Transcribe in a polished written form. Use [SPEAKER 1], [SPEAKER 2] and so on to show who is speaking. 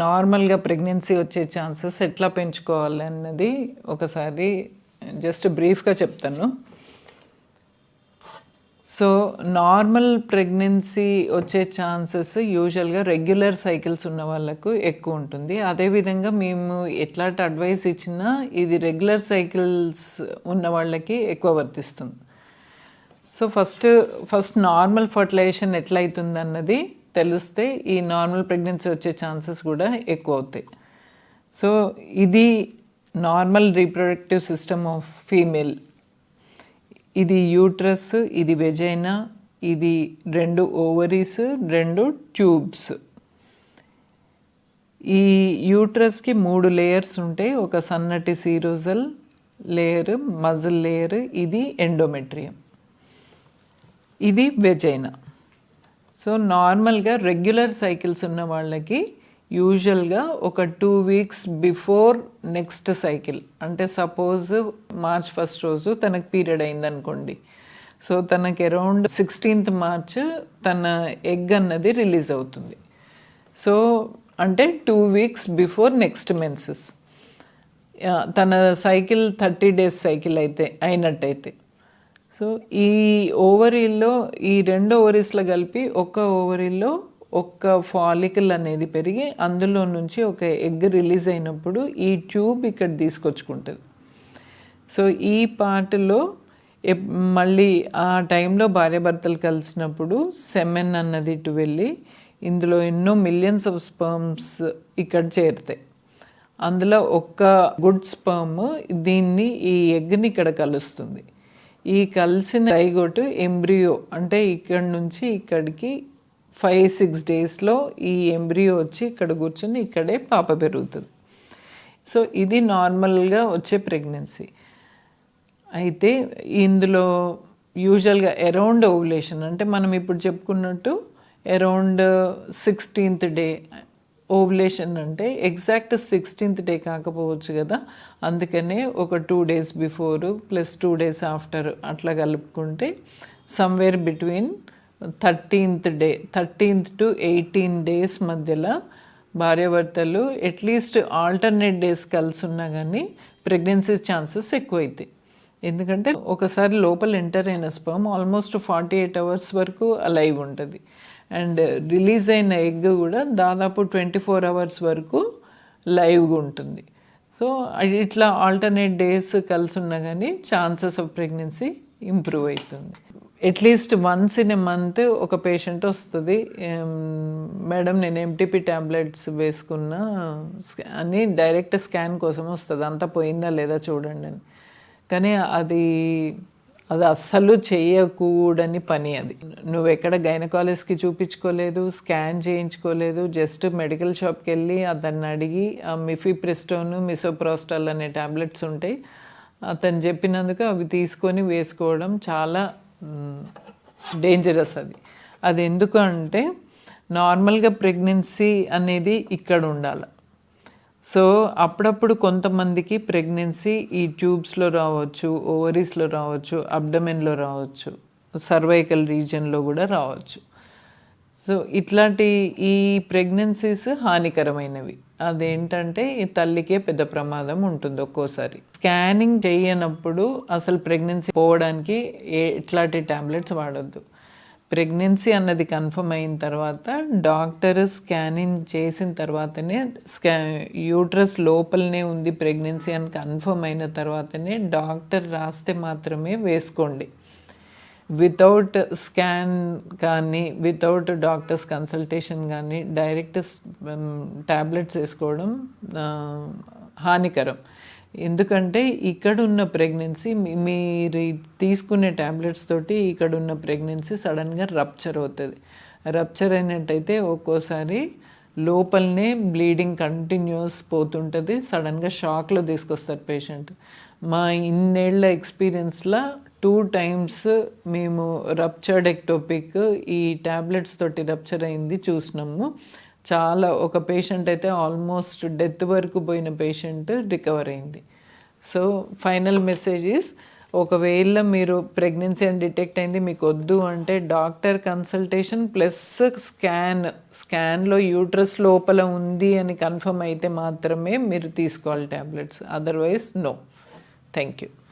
[SPEAKER 1] నార్మల్గా ప్రెగ్నెన్సీ వచ్చే ఛాన్సెస్ ఎట్లా పెంచుకోవాలి అన్నది ఒకసారి జస్ట్ బ్రీఫ్గా చెప్తాను. సో నార్మల్ ప్రెగ్నెన్సీ వచ్చే ఛాన్సెస్ యూజువల్గా రెగ్యులర్ సైకిల్స్ ఉన్న వాళ్ళకు ఎక్కువ ఉంటుంది. అదేవిధంగా మేము ఎట్లాంటి అడ్వైస్ ఇచ్చినా ఇది రెగ్యులర్ సైకిల్స్ ఉన్న వాళ్ళకి ఎక్కువ వర్తిస్తుంది. సో ఫస్ట్ నార్మల్ ఫర్టిలైజేషన్ ఎట్లయితుంది అన్నది తెలిస్తే ఈ నార్మల్ ప్రెగ్నెన్సీ వచ్చే ఛాన్సెస్ కూడా ఎక్కువ అవుతాయి. సో ఇది normal reproductive system of female. ఇది యూట్రస్, ఇది వెజైనా, ఇది 2 ఓవరీస్, 2 ట్యూబ్స్. ఈ యూట్రస్కి 3 లేయర్స్ ఉంటాయి. ఒక సన్నటి సీరోజల్ లేయర్, మజిల్ లేయర్, ఇది ఎండోమెట్రియం, ఇది వెజైనా. సో నార్మల్గా రెగ్యులర్ సైకిల్స్ ఉన్న వాళ్ళకి యూజువల్గా ఒక 2 వీక్స్ బిఫోర్ నెక్స్ట్ సైకిల్, అంటే సపోజ్ మార్చ్ 1 రోజు తనకు పీరియడ్ అయిందనుకోండి. సో తనకి అరౌండ్ 16th మార్చ్ తన ఎగ్ అన్నది రిలీజ్ అవుతుంది. సో అంటే 2 వీక్స్ బిఫోర్ నెక్స్ట్ మెన్సెస్ తన సైకిల్ 30 days సైకిల్ అయినట్టయితే. సో ఈ ఓవరీల్లో ఈ 2 ఓవరీస్లో కలిపి ఒక్క ఓవరీలో ఒక్క ఫాలికల్ అనేది పెరిగి అందులో నుంచి ఒక ఎగ్ రిలీజ్ అయినప్పుడు ఈ ట్యూబ్ ఇక్కడ తీసుకొచ్చుకుంటుంది. సో ఈ పార్ట్లో మళ్ళీ ఆ టైంలో భార్యాభర్తలు కలిసినప్పుడు సెమెన్ అన్నది ఇటు వెళ్ళి ఇందులో ఎన్నో మిలియన్స్ ఆఫ్ స్పర్మ్స్ ఇక్కడ చేరుతాయి. అందులో ఒక్క గుడ్ స్పర్మ్ దీన్ని ఈ ఎగ్ని ఇక్కడ కలుస్తుంది. ఈ కలిసిన జైగోట్ ఎంబ్రియో, అంటే ఇక్కడ నుంచి ఇక్కడికి 5-6 daysలో ఈ ఎంబ్రియో వచ్చి ఇక్కడ కూర్చొని ఇక్కడే పాప పెరుగుతుంది. సో ఇది నార్మల్గా వచ్చే ప్రెగ్నెన్సీ. అయితే ఇందులో యూజువల్గా అరౌండ్ ఓవులేషన్, అంటే మనం ఇప్పుడు చెప్పుకున్నట్టు అరౌండ్ 16th day ఓవులేషన్, అంటే ఎగ్జాక్ట్ 16th day కాకపోవచ్చు కదా, అందుకనే ఒక 2 days before plus 2 days after అట్లా కలుపుకుంటే somewhere between 13th to 18 days మధ్యలో భార్యాభర్తలు అట్లీస్ట్ ఆల్టర్నేట్ డేస్ కలిసి ఉన్నా కానీ ప్రెగ్నెన్సీ ఛాన్సెస్ ఎక్కువైతాయి. ఎందుకంటే ఒకసారి లోపల ఎంటర్ అయిన స్పర్మ్ ఆల్మోస్ట్ 48 hours వరకు అలైవ్ ఉంటుంది. అండ్ రిలీజ్ అయిన ఎగ్ కూడా దాదాపు 24 hours వరకు లైవ్గా ఉంటుంది. సో ఇట్లా ఆల్టర్నేట్ డేస్ కలిసి ఉన్నా కానీ ఛాన్సెస్ ఆఫ్ ప్రెగ్నెన్సీ ఇంప్రూవ్ అవుతుంది. At least once in a month ఒక పేషెంట్ వస్తుంది, మేడం నేను ఎంటీపీ ట్యాబ్లెట్స్ వేసుకున్నా అని డైరెక్ట్ స్కాన్ కోసం వస్తుంది, అంతా పోయిందా లేదా చూడండి అని. కానీ అది అస్సలు చేయకూడని పని. అది నువ్వు ఎక్కడ గైనకాలజిస్ట్కి చూపించుకోలేదు, స్కాన్ చేయించుకోలేదు, జస్ట్ మెడికల్ షాప్కి వెళ్ళి అతన్ని అడిగి మిఫిప్రిస్టోన్, మిసోప్రోస్టాల్ అనే ట్యాబ్లెట్స్ ఉంటాయి, అతను చెప్పినందుకు అవి తీసుకొని వేసుకోవడం చాలా డేంజరస్. అది ఎందుకు అంటే నార్మల్గా ప్రెగ్నెన్సీ అనేది ఇక్కడ ఉండాలి. సో అప్పుడప్పుడు కొంతమందికి ప్రెగ్నెన్సీ ఈ ట్యూబ్స్లో రావచ్చు, ఓవరీస్లో రావచ్చు, అబ్డమెన్లో రావచ్చు, సర్వైకల్ రీజియన్లో కూడా రావచ్చు. సో ఇట్లాంటి ఈ ప్రెగ్నెన్సీస్ హానికరమైనవి. అదేంటంటే ఈ తల్లికే పెద్ద ప్రమాదం ఉంటుంది ఒక్కోసారి. స్కానింగ్ చేయనప్పుడు అసలు ప్రెగ్నెన్సీ పోవడానికి ఎట్లాంటి ట్యాబ్లెట్స్ వాడద్దు. ప్రెగ్నెన్సీ అన్నది కన్ఫర్మ్ అయిన తర్వాత డాక్టర్ స్కానింగ్ చేసిన తర్వాతనే యూట్రస్ లోపలనే ఉంది ప్రెగ్నెన్సీ అని కన్ఫర్మ్ అయిన తర్వాతనే డాక్టర్ రాస్తే మాత్రమే వేసుకోండి. వితౌట్ స్కాన్ కానీ వితౌట్ డాక్టర్స్ కన్సల్టేషన్ కానీ డైరెక్ట్ ట్యాబ్లెట్స్ వేసుకోవడం హానికరం. ఎందుకంటే ఇక్కడ ఉన్న ప్రెగ్నెన్సీ మీరు తీసుకునే ట్యాబ్లెట్స్ తోటి ఇక్కడ ఉన్న ప్రెగ్నెన్సీ సడన్గా రప్చర్ అవుతుంది. రప్చర్ అయినట్టయితే ఒక్కోసారి లోపలనే బ్లీడింగ్ కంటిన్యూస్ పోతుంటుంది, సడన్గా షాక్లో తీసుకొస్తారు పేషెంట్. మా ఇన్నేళ్ల ఎక్స్పీరియన్స్లో 2 times మేము రప్చర్డ్ ఎక్టోపిక్ ఈ ట్యాబ్లెట్స్ తోటి రప్చర్ అయింది చూసినాము. చాలా ఒక పేషెంట్ అయితే ఆల్మోస్ట్ డెత్ వరకు పోయిన పేషెంట్ రికవర్ అయింది. సో ఫైనల్ మెసేజ్ ఈజ్ ఒకవేళ మీరు ప్రెగ్నెన్సీ అని డిటెక్ట్ అయింది మీకు వద్దు అంటే డాక్టర్ కన్సల్టేషన్ ప్లస్ స్కాన్లో యూట్రస్ లోపల ఉంది అని కన్ఫర్మ్ అయితే మాత్రమే మీరు తీసుకోవాలి tablets, otherwise no. Thank you.